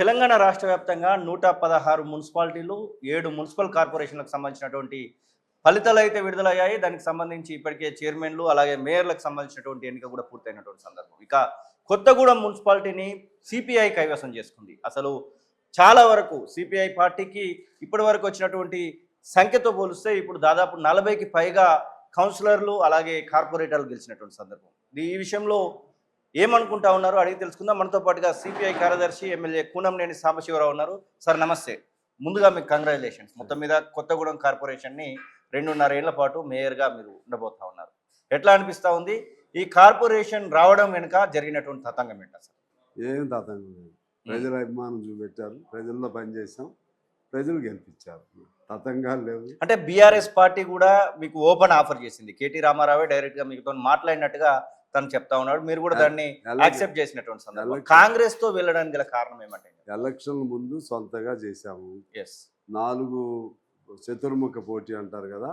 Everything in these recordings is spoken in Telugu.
తెలంగాణ రాష్ట్ర వ్యాప్తంగా 116 మున్సిపాలిటీలు, 7 మున్సిపల్ కార్పొరేషన్లకు సంబంధించినటువంటి ఫలితాలు అయితే విడుదలయ్యాయి. దానికి సంబంధించి ఇప్పటికే చైర్మన్‌లు, అలాగే మేయర్‌లకు సంబంధించినటువంటి ఎన్నిక కూడా పూర్తయినటువంటి సందర్భం. ఇక కొత్తగూడెం మున్సిపాలిటీని సిపిఐ కైవసం చేసుకుంది. అసలు చాలా వరకు సిపిఐ పార్టీకి ఇప్పటివరకు వచ్చినటువంటి సంఖ్యతో పోలిస్తే ఇప్పుడు దాదాపు 40కి పైగా కౌన్సిలర్లు, అలాగే కార్పొరేటర్లు గెలిచినటువంటి సందర్భం. ఈ విషయంలో ఏమనుకుంటా ఉన్నారు అడిగి తెలుసుకుందాం. మనతో పాటుగా సిపిఐ కార్యదర్శి ఎమ్మెల్యే కూనంనేని సాంబశివరావు ఉన్నారు. సార్ నమస్తే. ముందుగా మీకు కంగ్రాచులేషన్స్. మొత్తం మీద కొత్తగూడెం కార్పొరేషన్ని 2.5 ఏళ్ల పాటు మేయర్గా మీరు ఉండబోతా ఉన్నారు. ఎట్లా అనిపిస్తూ ఉంది? ఈ కార్పొరేషన్ రావడం వెనుక జరిగినటువంటి తతంగం ఏంటి అసలు? ఏం తతంగం లేదు. ప్రజల అభిమానం చూపెట్టారు, ప్రజల్లో పనిచేసాం, ప్రజలు గెలిపించారు. తతంగాలు లేవు. అంటే బీఆర్ఎస్ పార్టీ కూడా మీకు ఓపెన్ ఆఫర్ చేసింది. కేటీ రామారావే డైరెక్ట్గా మీతో మాట్లాడినట్టుగా తను చెప్తా ఉన్నాడు. మీరు కూడా దాన్ని యాక్సెప్ట్ చేసినటువంటి సందర్భం. కాంగ్రెస్ తో వెళ్ళడానికి గల కారణం ఏమంటే ఎలక్షన్ ముందు సొంతగా చేశాము. 4 చతుర్ముఖ పోటీ అంటారు కదా.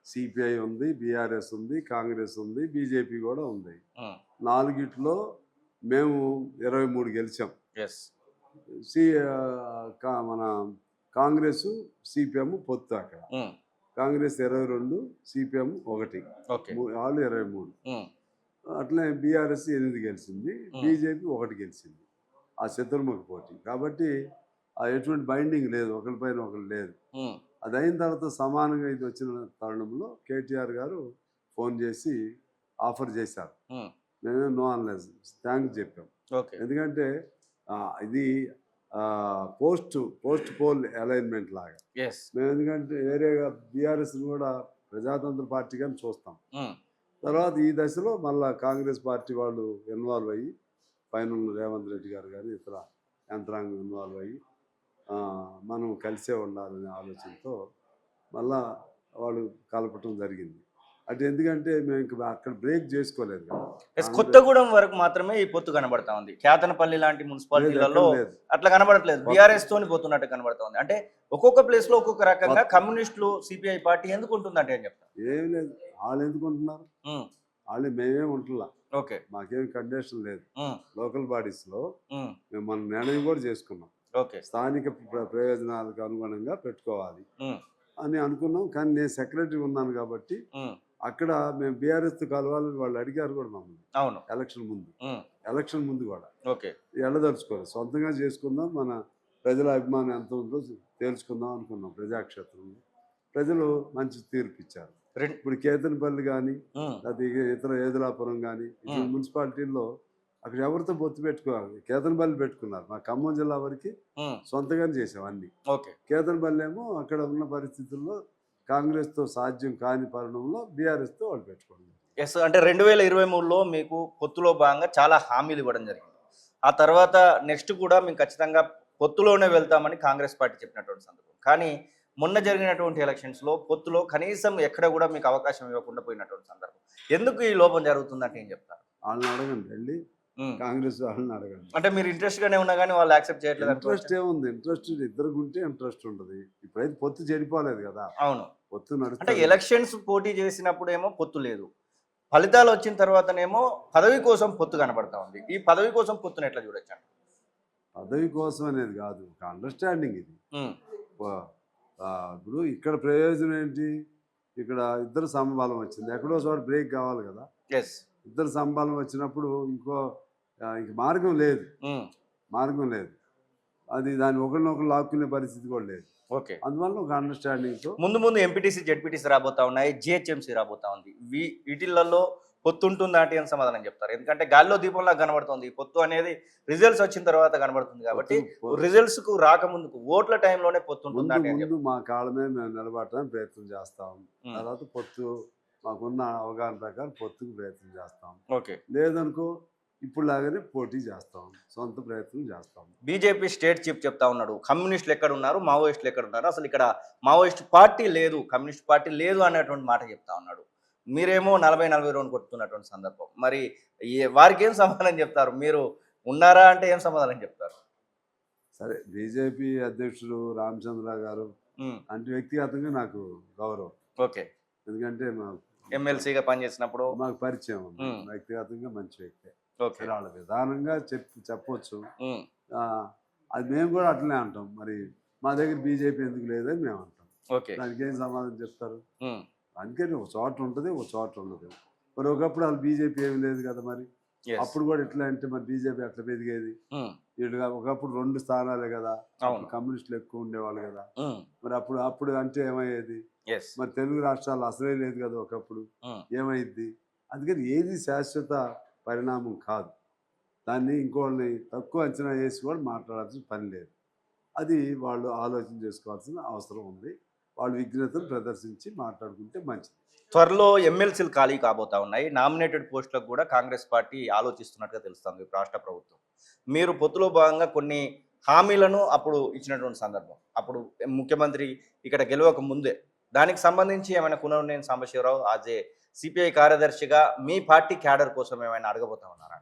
సిపిఐ ఉంది, బీఆర్ఎస్ ఉంది, కాంగ్రెస్ ఉంది, బీజేపీ కూడా ఉంది. 4గిట్లో మేము 23 గెలిచాం. మన కాంగ్రెస్ సిపిఎం పొత్తు అక్కడ. కాంగ్రెస్ 22, సిపిఎం 1, వాళ్ళు 23. అట్లనే బీఆర్ఎస్ 8 గెలిచింది, బీజేపీ 1 గెలిచింది. ఆ చతుర్ముఖ పోటీ కాబట్టి ఎటువంటి బైండింగ్ లేదు, ఒకరిపైన ఒకరు లేదు. అది అయిన తర్వాత సమానంగా ఇది వచ్చిన తరుణంలో కేటీఆర్ గారు ఫోన్ చేసి ఆఫర్ చేశారు. మేమే నో అనలేదు, థ్యాంక్స్ చెప్పాం. ఎందుకంటే ఇది పోస్ట్ పోల్ అలైన్మెంట్ లాగా. మేము ఎందుకంటే వేరేగా బీఆర్ఎస్ కూడా ప్రజాతంత్ర పార్టీగానే చూస్తాం. తర్వాత ఈ దశలో మళ్ళీ కాంగ్రెస్ పార్టీ వాళ్ళు ఇన్వాల్వ్ అయ్యి, పైన రేవంత్ రెడ్డి గారు కానీ ఇతర యంత్రాంగం ఇన్వాల్వ్ అయ్యి మనం కలిసే ఉండాలనే ఆలోచనతో మళ్ళా వాళ్ళు కలపటం జరిగింది. అంటే ఎందుకంటే మేము ఇంకా అక్కడ బ్రేక్ చేసుకోలేదు కదా. కొత్తగూడెం వరకు మాత్రమే ఈ పొత్తు కనబడతా ఉంది. కేతనపల్లి లాంటి మున్సిపాలిటీలలో అట్లా కనబడట్లేదు. బీఆర్ఎస్ తోని పోతున్నట్టు కనబడతా ఉంది. అంటే ఒక్కొక్క ప్లేస్ లో ఒక్కొక్క రకంగా కమ్యూనిస్టులు సిపిఐ పార్టీ ఎందుకు ఉంటుందంటే ఏం చెప్తారు? ఏం లేదు, వాళ్ళు ఎందుకు ఉంటున్నారు? వాళ్ళు మేమే ఉంటున్నా. మాకేం కండిషన్ లేదు. లోకల్ బాడీస్ లో మేము మన నిర్ణయం కూడా చేసుకున్నాం. స్థానిక ప్రయోజనాలకు అనుగుణంగా పెట్టుకోవాలి అని అనుకున్నాం. కానీ నేను సెక్రటరీ ఉన్నాను కాబట్టి అక్కడ మేము బీఆర్ఎస్ తో కలవాలని వాళ్ళు అడిగారు కూడా మమ్మల్ని. అవును, ఎలక్షన్ ముందు కూడా ఎళ్ళదలుచుకోవాలి, సొంతంగా చేసుకుందాం, మన ప్రజల అభిమానం ఎంత ఉందో తేల్చుకుందాం అనుకున్నాం. ప్రజాక్షేత్రంలో ప్రజలు మంచి తీర్పు ఇచ్చారు. ఇప్పుడు కేతనపల్లి కానీ అది ఇతర ఏదులాపురం కానీ మున్సిపాలిటీల్లో అక్కడ ఎవరితో పొత్తు పెట్టుకోవాలి. కేతనపల్లి పెట్టుకున్నారు. మా ఖమ్మం జిల్లా వరకు సొంతగానే చేసాం అన్ని. కేతనపల్లి ఏమో అక్కడ ఉన్న పరిస్థితుల్లో కాంగ్రెస్ తో సాధ్యం కాని పరిణంలో బీఆర్ఎస్ తో వాళ్ళు పెట్టుకోండి. అంటే 2023లో మీకు పొత్తులో భాగంగా చాలా హామీలు ఇవ్వడం జరిగింది. ఆ తర్వాత నెక్స్ట్ కూడా మేము ఖచ్చితంగా పొత్తులోనే వెళ్తామని కాంగ్రెస్ పార్టీ చెప్పినటువంటి సందర్భం. కానీ మొన్న జరిగినటువంటి ఎలక్షన్స్లో పొత్తులో కనీసం ఎక్కడ కూడా మీకు అవకాశం ఇవ్వకుండా పోయినటువంటి సందర్భం. ఎందుకు ఈ లోపం జరుగుతుందంటే ఏం చెప్తారు? వాళ్ళని అడగండి, వెళ్ళి కాంగ్రెస్ వాళ్ళని అడగండి. అంటే మీరు ఇంట్రెస్ట్ గానే ఉన్నా కానీ వాళ్ళు యాక్సెప్ట్ చేయట్లేదు. ఇంట్రెస్ట్ ఏముంది? ఇంట్రెస్ట్ ఇద్దరికి ఉంటే ఇంట్రెస్ట్ ఉంటుంది. ఇప్పుడైతే పొత్తు చెడిపోలేదు కదా. అవును, పొత్తు నడుస్తుంది. అంటే ఎలక్షన్స్ పోటీ చేసినప్పుడు ఏమో పొత్తు లేదు, ఫలితాలు వచ్చిన తర్వాతనేమో పదవి కోసం పొత్తు కనబడతా ఉంది. ఈ పదవి కోసం పొత్తును ఎట్లా చూడొచ్చు? పదవి కోసం అనేది కాదు, ఒక అండర్స్టాండింగ్ ఇది. ఇప్పుడు ఇక్కడ ప్రయోజనం ఏంటి? ఇక్కడ ఇద్దరు సమబలం వచ్చింది, ఎక్కడో చోట బ్రేక్ కావాలి కదా. ఇద్దరు సమబలం వచ్చినప్పుడు ఇంక మార్గం లేదు. అది దాన్ని ఒకరినొకరు లాక్కునే పరిస్థితి కూడా లేదు. అందువల్ల ఒక అండర్స్టాండింగ్ తో ముందు ఎంపీటీసీ జెడ్పీటీసీ రాబోతా ఉన్నాయి, జిహెచ్ఎంసీ రాబోతా ఉంది. వీటిలలో పొత్తు ఉంటుందా అంటే ఏం సమాధానం చెప్తారు? ఎందుకంటే గాల్లో దీపంలా కనబడుతుంది. పొత్తు అనేది రిజల్ట్స్ వచ్చిన తర్వాత కనబడుతుంది కాబట్టి రిజల్ట్స్ కు రాకముందుకు ఓట్ల టైంలోనే పొత్తు ఉంటుంది. మా కాళ్ళమే మేము నిలబడటానికి ప్రయత్నం చేస్తాం. తర్వాత పొత్తు మాకున్న అవగాహన ప్రకారం పొత్తుకు ప్రయత్నం చేస్తాం. లేదనుకో ఇప్పుడు లాగానే పోటీ చేస్తాం, సొంత ప్రయత్నం చేస్తాం. బీజేపీ స్టేట్ చీఫ్ చెప్తా ఉన్నాడు, కమ్యూనిస్టులు ఎక్కడ ఉన్నారు, మావోయిస్టులు ఎక్కడ ఉన్నారు, అసలు ఇక్కడ మావోయిస్ట్ పార్టీ లేదు, కమ్యూనిస్ట్ పార్టీ లేదు అనేటువంటి మాట చెప్తా ఉన్నాడు. మీరేమో 40-42 కొట్టుతున్నటువంటి సందర్భం. మరి వారికి ఏం సమాధానం చెప్తారు? మీరు ఉన్నారా అంటే ఏం సమాధానం చెప్తారు? సరే, బీజేపీ అధ్యక్షుడు రామచంద్ర గారు అంటే వ్యక్తిగతంగా నాకు గౌరవం. ఎందుకంటే ఎమ్మెల్సీగా పనిచేసినప్పుడు మాకు పరిచయం ఉంది. వ్యక్తిగతంగా మంచి వ్యక్తి, వాళ్ళ విధానంగా చెప్పొచ్చు. అది మేము కూడా అట్లనే అంటాం. మరి మా దగ్గర బీజేపీ ఎందుకు లేదని మేము అంటాం. ఓకే. దానికి ఏం సమాధానం చెప్తారు? ఉమ్, అందుకని ఒక చోట ఉంటుంది, ఒక చోట ఉండదు. మరి ఒకప్పుడు వాళ్ళు బీజేపీ ఏమి లేదు కదా మరి. yes. అప్పుడు కూడా ఎట్లా అంటే మరి బీజేపీ ఎట్లా పెరిగేది? ఉమ్, వీళ్ళుగా ఒకప్పుడు 2 స్థానాలే కదా, అవును. కమ్యూనిస్టులు ఎక్కువ ఉండేవాళ్ళు కదా. ఉమ్, మరి అప్పుడు అంటే ఏమయ్యేది? yes. మరి తెలుగు రాష్ట్రాలు అసలే లేదు కదా ఒకప్పుడు, ఉమ్, ఏమైద్ది? అందుకని ఏది శాశ్వత పరిణామం కాదు. దాన్ని ఇంకోళ్ళని తక్కువ అంచనా వేసి కూడా మాట్లాడాల్సిన పని లేదు. అది వాళ్ళు ఆలోచన చేసుకోవాల్సిన అవసరం ఉంది. వాళ్ళు విఘ్నతను ప్రదర్శించి మాట్లాడుకుంటే మంచిది. త్వరలో ఎమ్మెల్సీలు ఖాళీ కాబోతా ఉన్నాయి. నామినేటెడ్ పోస్టులకు కూడా కాంగ్రెస్ పార్టీ ఆలోచిస్తున్నట్టుగా తెలుస్తుంది రాష్ట్ర ప్రభుత్వం. మీరు పొత్తులో భాగంగా కొన్ని హామీలను అప్పుడు ఇచ్చినటువంటి సందర్భం, అప్పుడు ముఖ్యమంత్రి ఇక్కడ గెలవక ముందే, దానికి సంబంధించి ఏమైనా కూనంనేని సాంబశివరావు అజే సిపిఐ కార్యదర్శిగా మీ పార్టీ క్యాడర్ కోసం ఏమైనా అడగబోతా ఉన్నారా?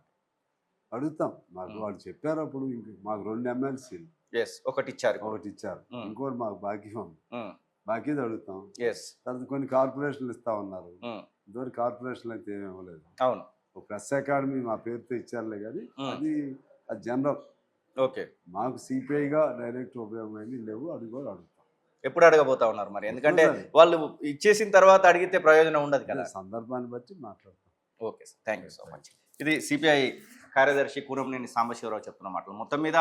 అడుగుతాం. మాకు వాళ్ళు చెప్పారు అప్పుడు, ఇంక మాకు 2 ఎమ్మెల్సీలు ఎస్, ఒకటి ఇచ్చారు. ఒకటి ఇచ్చారు, ఇంకోటి మాకు బాకీ ఉంది. ఉమ్, బాకీది అడుగుతాం. ఎస్. తర్వాత కొన్ని కార్పొరేషన్లు ఇస్తా ఉన్నారు. ఉమ్, ఇదివరకు కార్పొరేషన్లు అయితే ఏమీ ఇవ్వలేదు. అవును. ఒక ప్రెస్ అకాడమీ మా పేరుతో ఇచ్చారులే, కానీ అది జనరల్. ఓకే. మాకు సిపిఐగా డైరెక్ట్ ఉపయోగమైనవి లేవు. అది కూడా అడుగుతాం. ఎప్పుడు అడగబోతా ఉన్నారు మరి? ఎందుకంటే వాళ్ళు ఇచ్చేసిన తర్వాత అడిగితే ప్రయోజనం ఉండదు కదా. సందర్భాన్ని బట్టి మాట్లాడతాం. Okay sir, thank you so much. ఇది సిపిఐ కార్యదర్శి కూనంనేని సాంబశివరావు చెప్తున్న మాటలు. మొత్తం మీద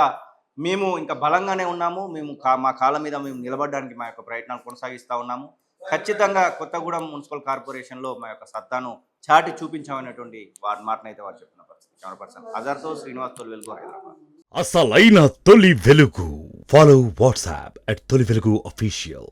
మేము ఇంకా బలంగానే ఉన్నాము. మేము మా కాళ్ళ మీద మేము నిలబడడానికి మా యొక్క ప్రయత్నాలు కొనసాగిస్తూ ఉన్నాము. ఖచ్చితంగా కొత్తగూడెం మున్సిపల్ కార్పొరేషన్లో మా యొక్క సత్తాను చాటి చూపించామనేటువంటి వారి మాటనైతే వారు చెప్తున్న పరిస్థితి. కెమెరా పర్సన్ అజర్తో శ్రీనివాస్, తొలి వెలుగు, హైదరాబాద్. అసలైన తొలి వెలుగు. ఫాలో వాట్సాప్ @తొలి వెలుగు official.